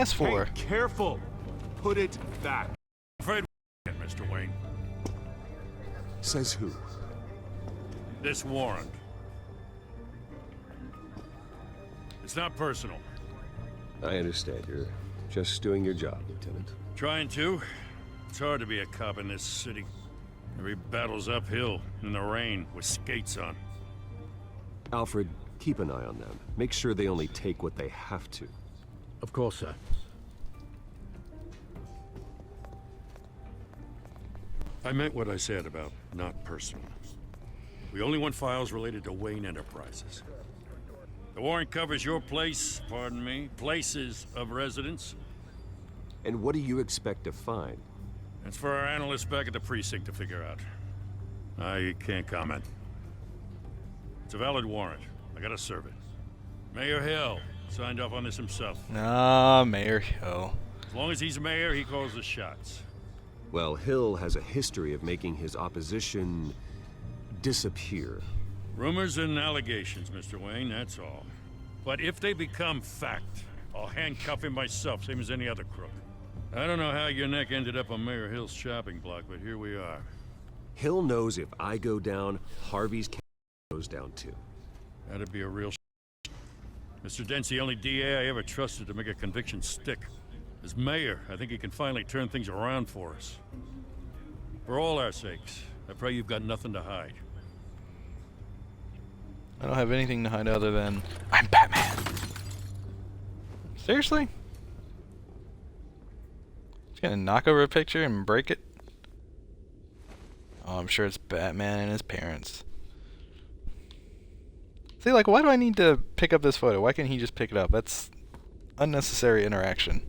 asked for. Hey, careful. Put it back. Afraid Mr. Wayne. Says who? This warrant. It's not personal. I understand. You're just doing your job, Lieutenant. Trying to. It's hard to be a cop in this city. Every battle's uphill, in the rain, with skates on. Alfred, keep an eye on them. Make sure they only take what they have to. Of course, sir. I meant what I said about not personal. We only want files related to Wayne Enterprises. The warrant covers your place, pardon me, places of residence. And what do you expect to find? That's for our analysts back at the precinct to figure out. I can't comment. It's a valid warrant. I gotta serve it. Mayor Hill signed off on this himself. Ah, Mayor Hill. As long as he's mayor, he calls the shots. Well, Hill has a history of making his opposition disappear. Rumors and allegations, Mr. Wayne, that's all. But if they become fact, I'll handcuff him myself, same as any other crook. I don't know how your neck ended up on Mayor Hill's shopping block, but here we are. Hill knows if I go down, Harvey's goes down too. That'd be a real Mr. Dent's the only DA I ever trusted to make a conviction stick. As mayor, I think he can finally turn things around for us. For all our sakes, I pray you've got nothing to hide. I don't have anything to hide other than I'm Batman. Seriously? He's gonna knock over a picture and break it? Oh, I'm sure it's Batman and his parents. See, like, why do I need to pick up this photo? Why can't he just pick it up? That's unnecessary interaction.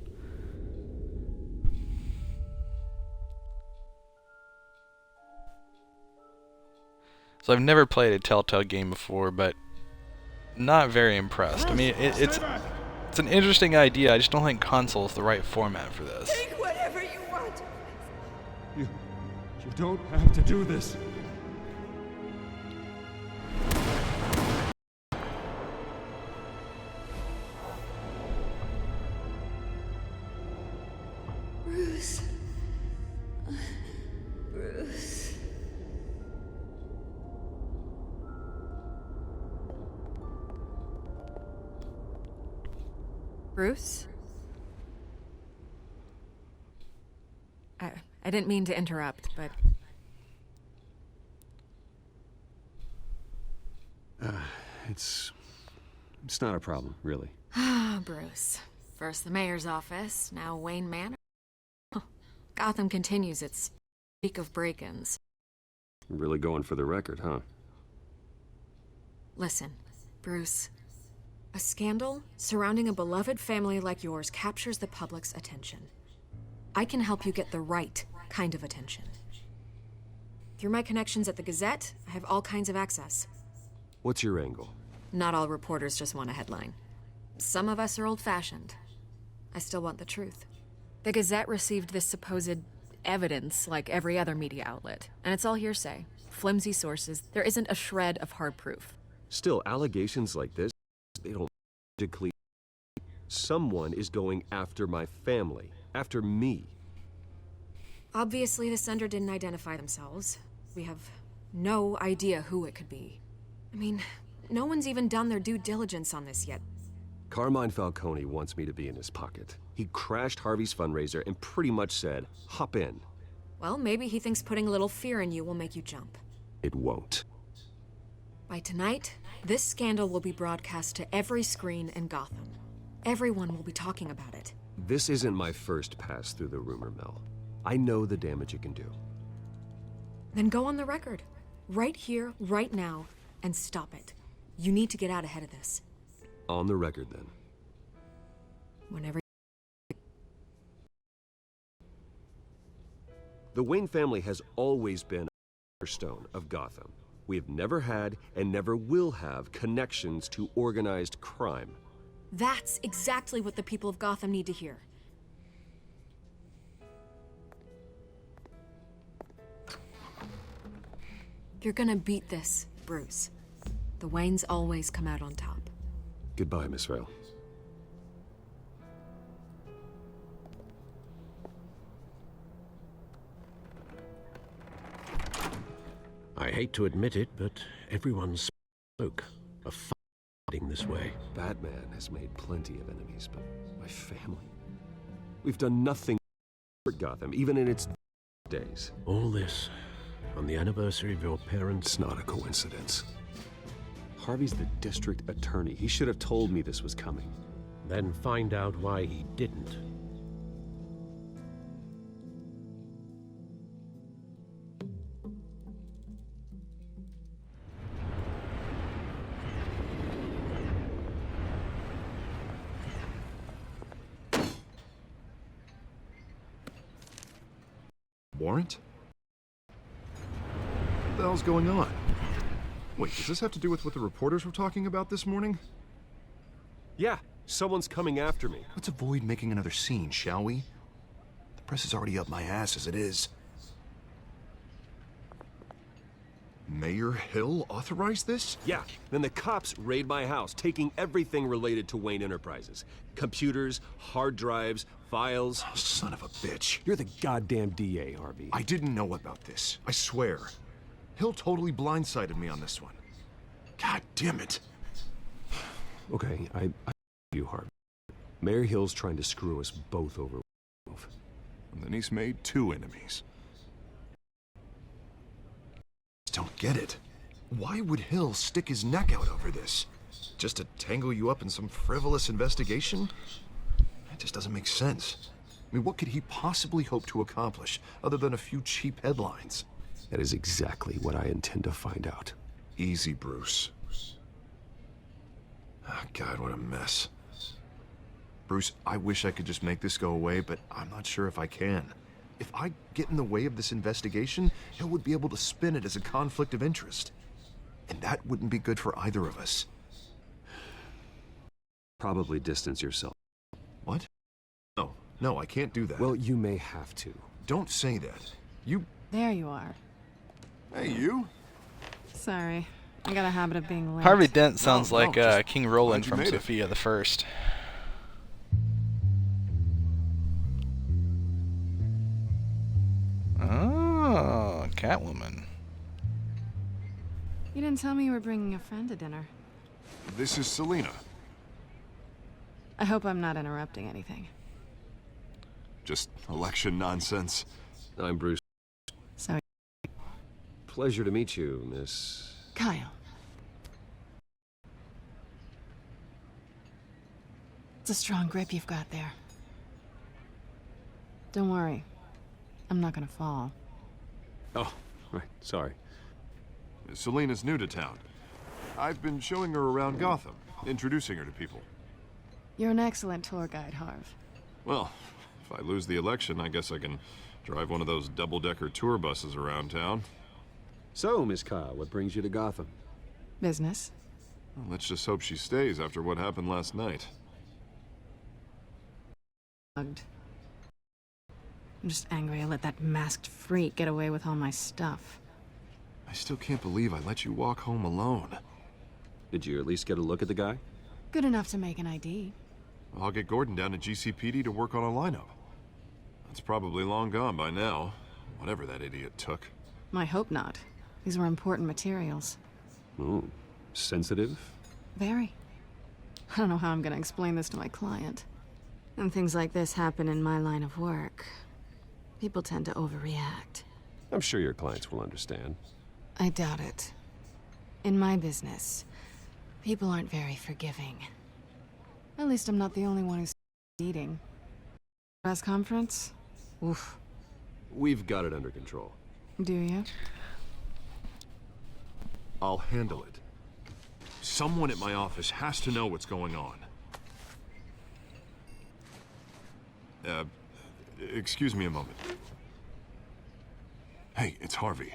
So I've never played a Telltale game before, but not very impressed. I mean, it's an interesting idea. I just don't think console is the right format for this. Take whatever you want. You don't have to do this. Bruce. Bruce. Bruce? I didn't mean to interrupt, but... It's not a problem, really. Ah, Bruce. First the mayor's office, now Wayne Manor. Gotham continues its streak of break-ins. You're really going for the record, huh? Listen, Bruce. A scandal surrounding a beloved family like yours captures the public's attention. I can help you get the right kind of attention. Through my connections at the Gazette, I have all kinds of access. What's your angle? Not all reporters just want a headline. Some of us are old-fashioned. I still want the truth. The Gazette received this supposed evidence like every other media outlet, and it's all hearsay. Flimsy sources. There isn't a shred of hard proof. Still, allegations like this, they don't magically. Someone is going after my family, after me. Obviously, the sender didn't identify themselves. We have no idea who it could be. I mean, no one's even done their due diligence on this yet. Carmine Falcone wants me to be in his pocket. He crashed Harvey's fundraiser and pretty much said, hop in. Well, maybe he thinks putting a little fear in you will make you jump. It won't. By tonight, this scandal will be broadcast to every screen in Gotham. Everyone will be talking about it. This isn't my first pass through the rumor mill. I know the damage it can do. Then go on the record. Right here, right now, and stop it. You need to get out ahead of this. On the record, then. Whenever. The Wayne family has always been a cornerstone of Gotham. We have never had and never will have connections to organized crime. That's exactly what the people of Gotham need to hear. You're gonna beat this, Bruce. The Waynes always come out on top. Goodbye, Miss Vale. I hate to admit it, but everyone's spoke of fighting this way. Batman has made plenty of enemies, but my family... We've done nothing for Gotham, even in its days. All this on the anniversary of your parents' It's not a coincidence. Harvey's the district attorney. He should have told me this was coming. Then find out why he didn't. Warrant? What the hell's going on? Wait, does this have to do with what the reporters were talking about this morning? Yeah, someone's coming after me. Let's avoid making another scene, shall we? The press is already up my ass as it is. Mayor Hill authorized this? Yeah, then the cops raid my house, taking everything related to Wayne Enterprises. Computers, hard drives, files. Oh, son of a bitch. You're the goddamn DA, Harvey. I didn't know about this. I swear. Hill totally blindsided me on this one. God damn it. Okay, I you, Harvey. Mayor Hill's trying to screw us both over. And then he's made 2 enemies. Don't get it. Why would Hill stick his neck out over this? Just to tangle you up in some frivolous investigation? That just doesn't make sense. I mean, what could he possibly hope to accomplish other than a few cheap headlines? That is exactly what I intend to find out. Easy, Bruce. Oh, God, what a mess. Bruce, I wish I could just make this go away, but I'm not sure if I can. If I get in the way of this investigation, Hill would be able to spin it as a conflict of interest. And that wouldn't be good for either of us. Probably distance yourself. What? No, I can't do that. Well, you may have to. Don't say that. You... There you are. Hey, you? Sorry. I got a habit of being late. Harvey Dent sounds No, like just King Roland glad you from made it. Sophia the First. Oh, Catwoman. You didn't tell me you were bringing a friend to dinner. This is Selina. I hope I'm not interrupting anything. Just election nonsense. I'm Bruce. So, Pleasure to meet you, Miss... Kyle. It's a strong grip you've got there. Don't worry. I'm not gonna fall. Oh, right, sorry. Selina's new to town. I've been showing her around Gotham, introducing her to people. You're an excellent tour guide, Harv. Well, if I lose the election, I guess I can drive one of those double-decker tour buses around town. So, Miss Kyle, what brings you to Gotham? Business. Well, let's just hope she stays after what happened last night. Bugged. I'm just angry I let that masked freak get away with all my stuff. I still can't believe I let you walk home alone. Did you at least get a look at the guy? Good enough to make an ID. I'll get Gordon down to GCPD to work on a lineup. That's probably long gone by now, whatever that idiot took. I hope not. These were important materials. Ooh, sensitive? Very. I don't know how I'm gonna explain this to my client. And things like this happen in my line of work. People tend to overreact. I'm sure your clients will understand. I doubt it. In my business, people aren't very forgiving. At least I'm not the only one who's eating. Press conference? Oof. We've got it under control. Do you? I'll handle it. Someone at my office has to know what's going on. Excuse me a moment. Hey, it's Harvey.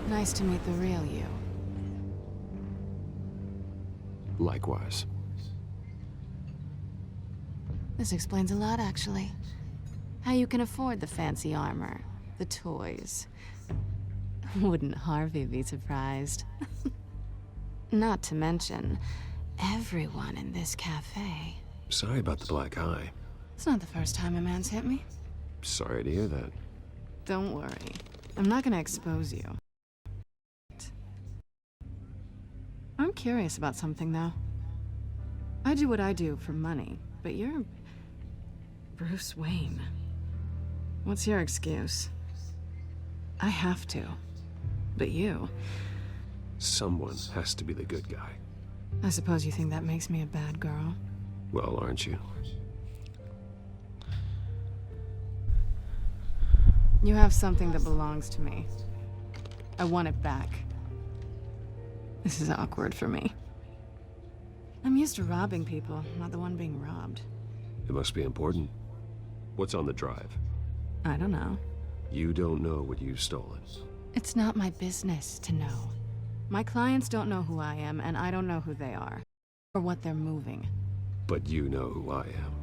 Nice to meet the real you. Likewise. This explains a lot, actually. How you can afford the fancy armor, the toys. Wouldn't Harvey be surprised? Not to mention, everyone in this cafe. Sorry about the black eye. It's not the first time a man's hit me. Sorry to hear that. Don't worry. I'm not gonna expose you. I'm curious about something, though. I do what I do for money, but you're Bruce Wayne. What's your excuse? I have to. But you... Someone has to be the good guy. I suppose you think that makes me a bad girl? Well, aren't you? You have something that belongs to me. I want it back. This is awkward for me. I'm used to robbing people, not the one being robbed. It must be important. What's on the drive? I don't know. You don't know what you've stolen. It's not my business to know. My clients don't know who I am, and I don't know who they are. Or what they're moving. But you know who I am.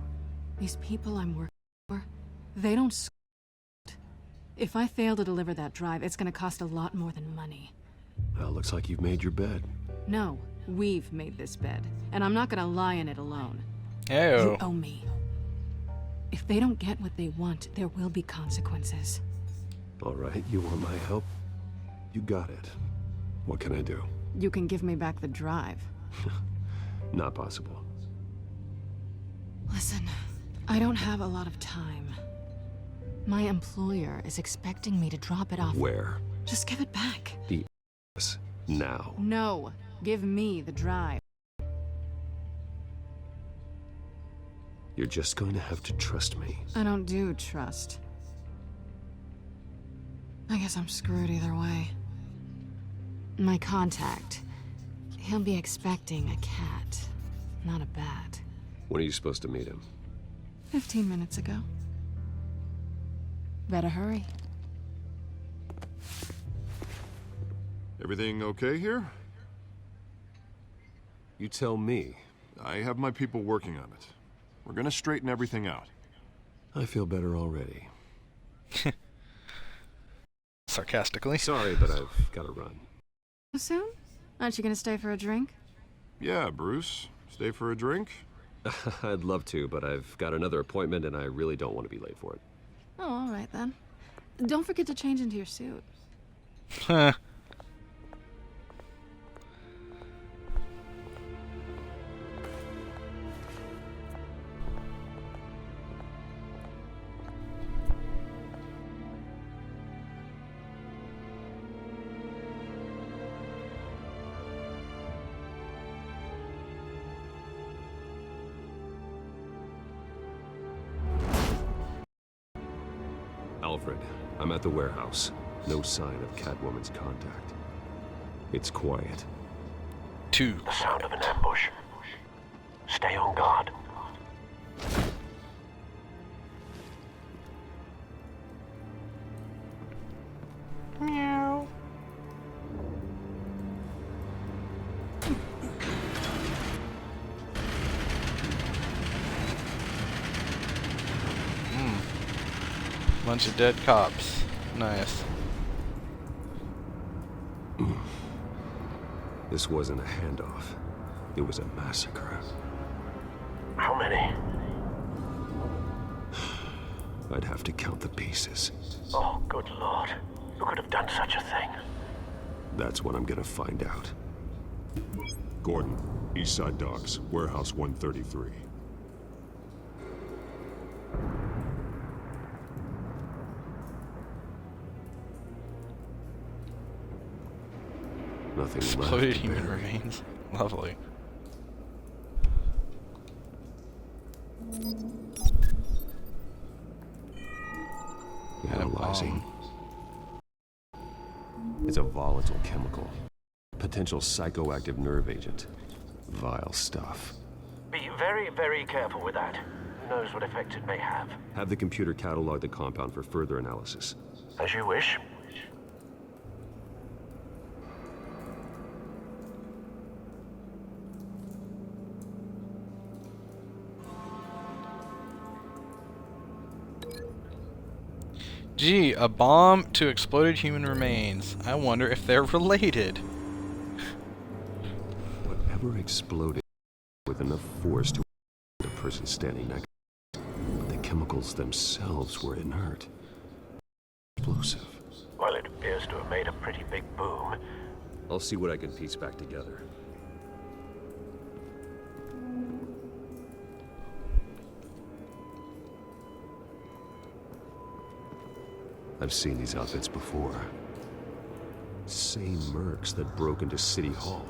These people I'm working for, they don't If I fail to deliver that drive, it's gonna cost a lot more than money. Well, looks like you've made your bed. No, we've made this bed, and I'm not gonna lie in it alone. Ew. You owe me. If they don't get what they want, there will be consequences. All right, you want my help? You got it. What can I do? You can give me back the drive. Not possible. Listen, I don't have a lot of time. My employer is expecting me to drop it off. Where? Just give it back. The ass. Now. No, give me the drive. You're just going to have to trust me. I don't do trust. I guess I'm screwed either way. My contact. He'll be expecting a cat, not a bat. When are you supposed to meet him? 15 minutes ago. Better hurry. Everything okay here? You tell me. I have my people working on it. We're gonna straighten everything out. I feel better already. Sarcastically. Sorry, but I've got to run. Soon? Aren't you gonna stay for a drink? Yeah, Bruce. Stay for a drink? I'd love to, but I've got another appointment and I really don't want to be late for it. Oh, all right then. Don't forget to change into your suit. Huh. Alfred, I'm at the warehouse. No sign of Catwoman's contact. It's quiet. Two. The sound of an ambush. Stay on guard. Meow. Bunch of dead cops. Nice. This wasn't a handoff. It was a massacre. How many? I'd have to count the pieces. Oh, good lord. Who could have done such a thing? That's what I'm gonna find out. Gordon, Eastside Docks, Warehouse 133. Nothing Exploded left to human bury. remains. Lovely. Had a Analyzing. bomb. It's a volatile chemical. Potential psychoactive nerve agent. Vile stuff. Be very, very careful with that. Who knows what effect it may have? Have the computer catalog the compound for further analysis. As you wish. Gee, a bomb to exploded human remains. I wonder if they're related. Whatever exploded with enough force to the person standing next, but the chemicals themselves were inert. Explosive. Well, it appears to have made a pretty big boom. I'll see what I can piece back together. I've seen these outfits before. Same mercs that broke into City Hall.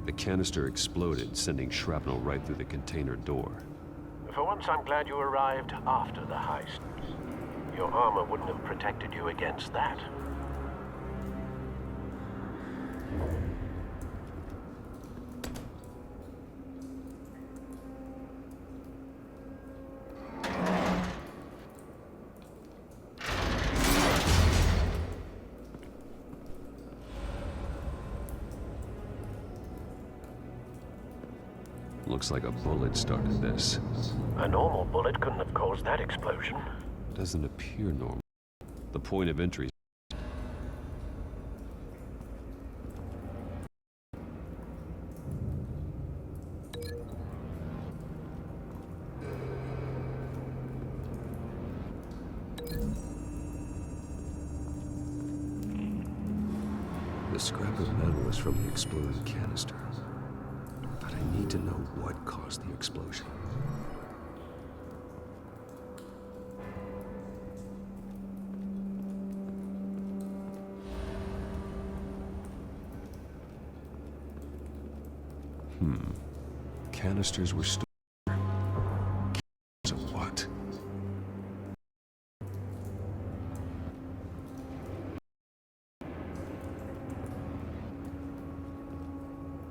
The canister exploded, sending shrapnel right through the container door. For once, I'm glad you arrived after the heist. Your armor wouldn't have protected you against that. Looks like a bullet started this. A normal bullet couldn't have caused that explosion. Doesn't appear normal. The point of entry. The scrap of metal is from the exploding canister. But I need to know what caused the explosion. Canisters were stored. Canisters of what?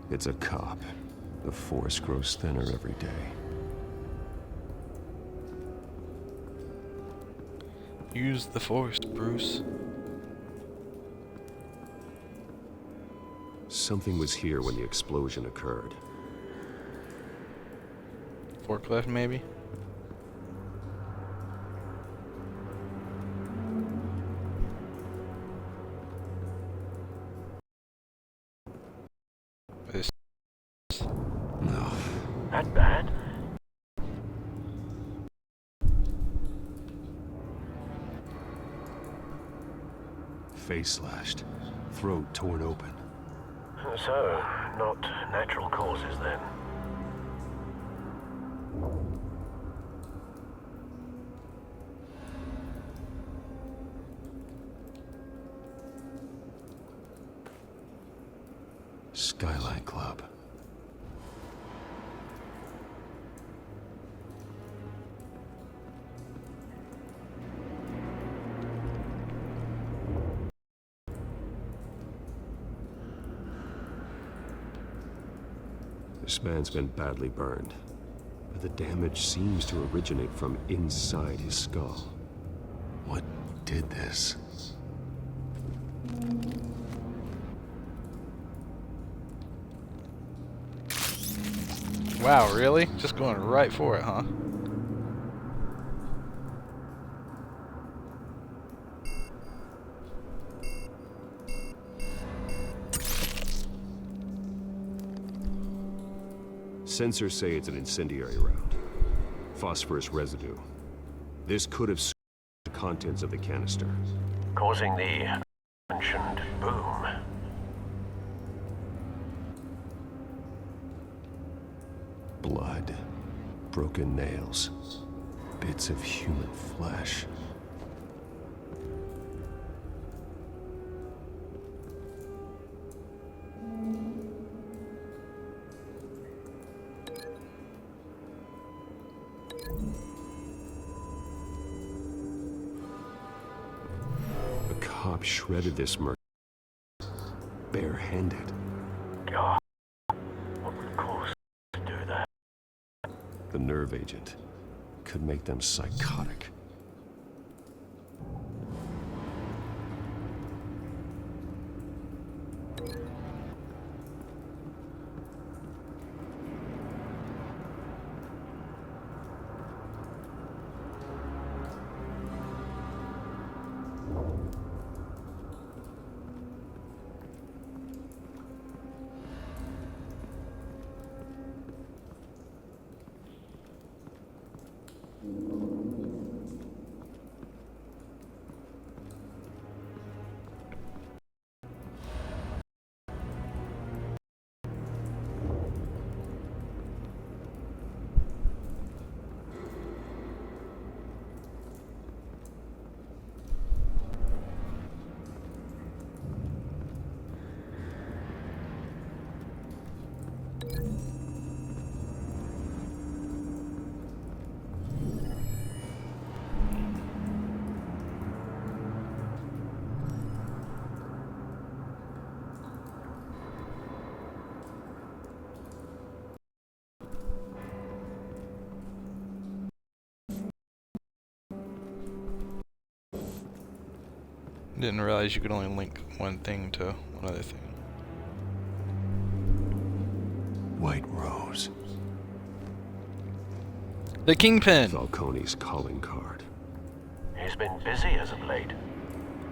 It's a cop. The force grows thinner every day. Use the force, Bruce. Something was here when the explosion occurred. Forklift, maybe? This. No. That bad? Face slashed. Throat torn open. So, not natural causes then. Skyline Club. This man's been badly burned, but the damage seems to originate from inside his skull. What did this? Wow, really? Just going right for it, huh? Sensors say it's an incendiary round. Phosphorus residue. This could have the contents of the canister. Causing the mentioned boom. Blood. Broken nails. Bits of human flesh. The cop shredded this murder. Barehanded. God, what would cause to do that? The nerve agent could make them psychotic. Didn't realize you could only link one thing to one other thing. White Rose. The Kingpin! Falcone's calling card. He's been busy as of late.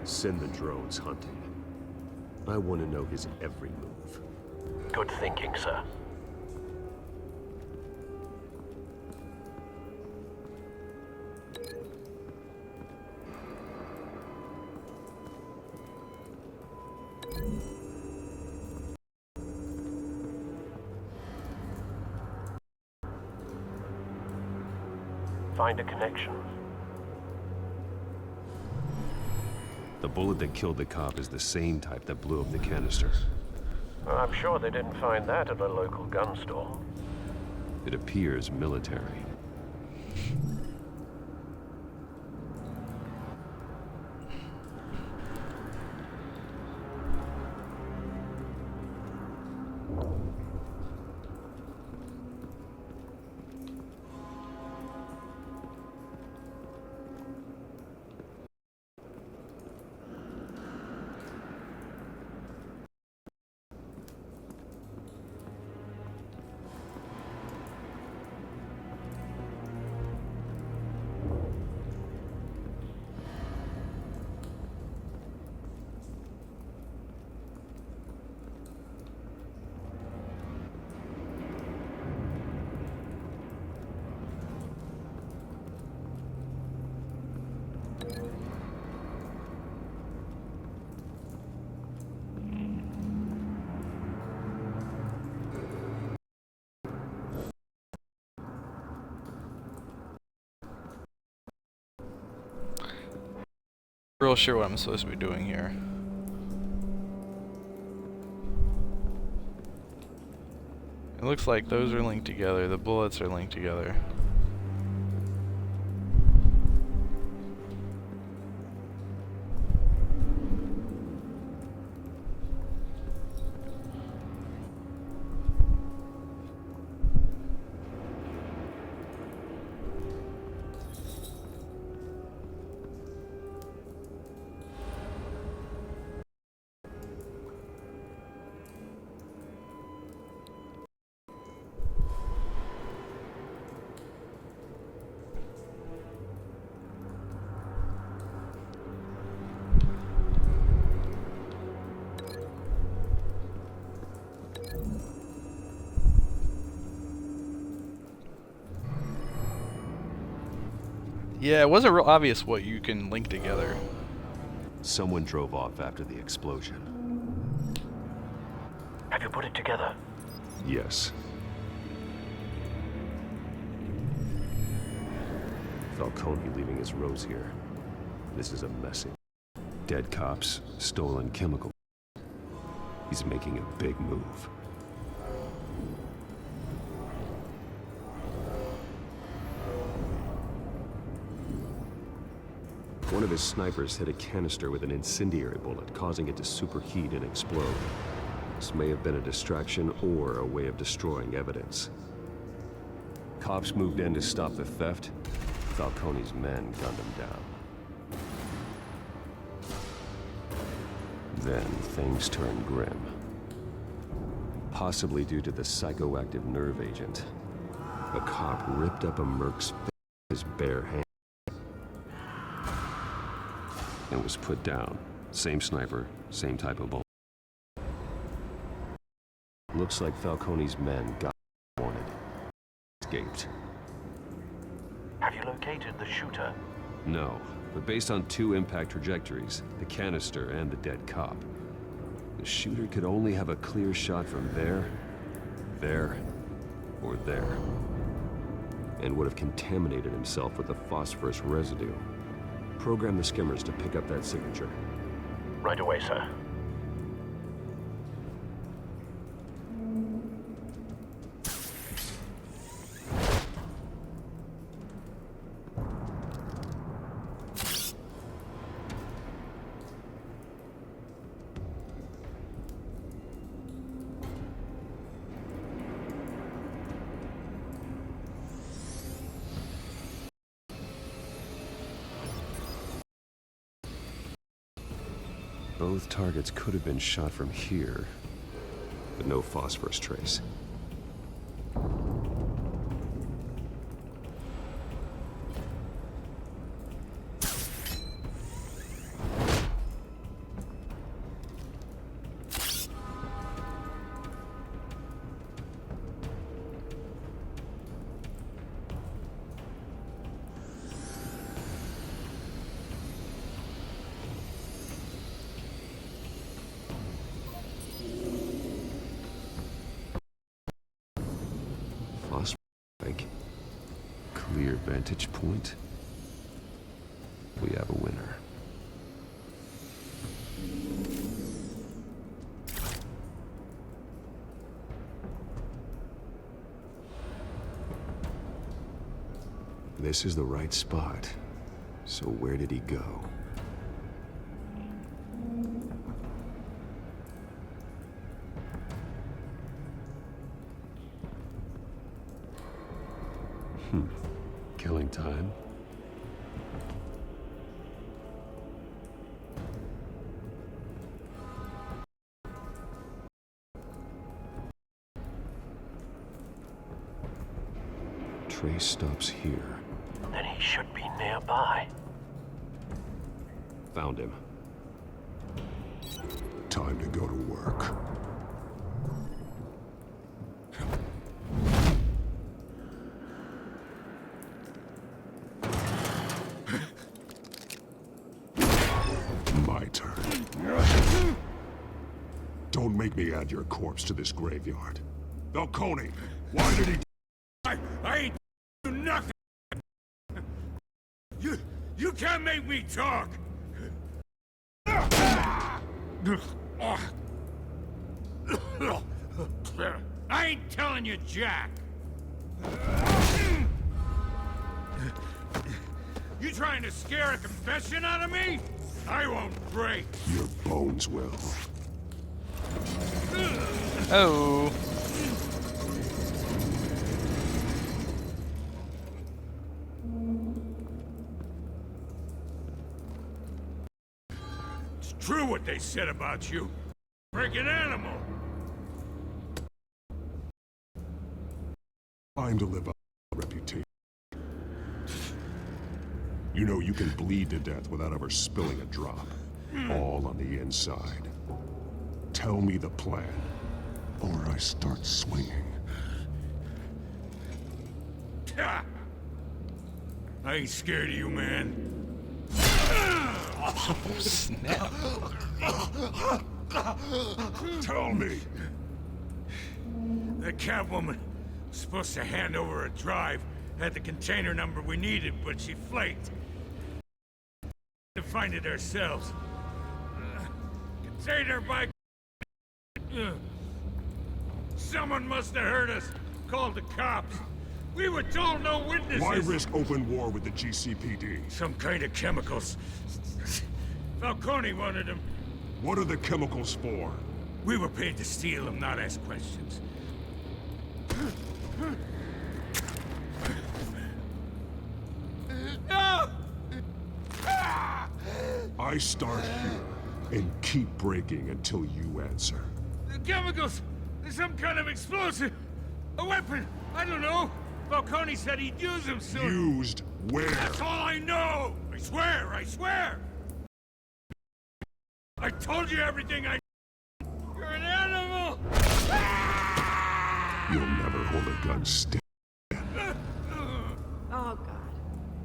Send the drones hunting. I want to know his every move. Good thinking, sir. Find a connection. The bullet that killed the cop is the same type that blew up the canister. Well, I'm sure they didn't find that at a local gun store. It appears military. Real sure what I'm supposed to be doing here. It looks like those are linked together, the bullets are linked together. Yeah, it wasn't real obvious what you can link together. Someone drove off after the explosion. Have you put it together? Yes. Falcone leaving his Rose here. This is a message. Dead cops, stolen chemical. He's making a big move. One of his snipers hit a canister with an incendiary bullet, causing it to superheat and explode. This may have been a distraction or a way of destroying evidence. Cops moved in to stop the theft. Falcone's men gunned him down. Then things turned grim. Possibly due to the psychoactive nerve agent. A cop ripped up a merc's face with his bare hand. And was put down. Same sniper, same type of bullet. Looks like Falcone's men got what they wanted. Escaped. Have you located the shooter? No, but based on two impact trajectories, the canister and the dead cop, the shooter could only have a clear shot from there, or there, and would have contaminated himself with the phosphorus residue. Program the skimmers to pick up that signature. Right away, sir. Both targets could have been shot from here, but no phosphorus trace. Like, clear vantage point. We have a winner. This is the right spot. So where did he go? Killing time. Trace stops here. Then he should be nearby. Found him. Time to go to work. My turn. Don't make me add your corpse to this graveyard. Falcone, why did he... I ain't do nothing. You can't make me talk. I ain't telling you, Jack. You trying to scare a confession out of me? I won't break. Your bones will. Oh. It's true what they said about you. Freaking animal. Time to live up to reputation. You know you can bleed to death without ever spilling a drop. All on the inside. Tell me the plan, or I start swinging. I ain't scared of you, man. Oh, snap. Tell me! The Catwoman was supposed to hand over a drive, had the container number we needed, but she flaked. To find it ourselves. Container by... Someone must have heard us. Called the cops. We were told no witnesses. Why risk open war with the GCPD? Some kind of chemicals. Falcone wanted them. What are the chemicals for? We were paid to steal them, not ask questions. No! I start here and keep breaking until you answer. The chemicals! There's some kind of explosive! A weapon! I don't know! Falcone said he'd use them soon! Used where? That's all I know! I swear! I swear! I told you everything I... You're an animal! You'll never hold a gun still. Oh, God.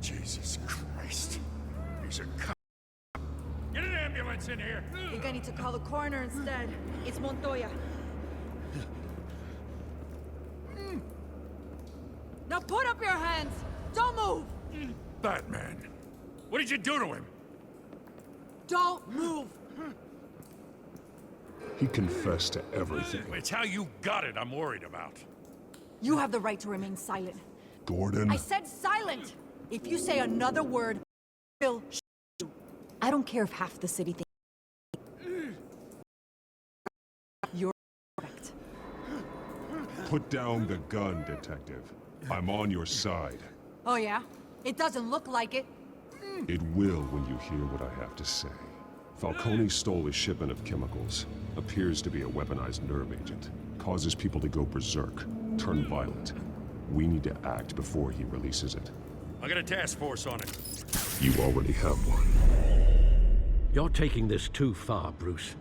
Jesus Christ. These are Get an ambulance in here! I think I need to call the coroner instead. It's Montoya. Now put up your hands! Don't move! Batman. What did you do to him? Don't move! He confessed to everything. It's how you got it I'm worried about. You have the right to remain silent. Gordon? I said silent! If you say another word, I'll shoot you. I don't care if half the city thinks you're correct. Put down the gun, detective. I'm on your side. Oh yeah? It doesn't look like it. It will when you hear what I have to say. Falcone stole a shipment of chemicals. Appears to be a weaponized nerve agent. Causes people to go berserk, turn violent. We need to act before he releases it. I got a task force on it. You already have one. You're taking this too far, Bruce.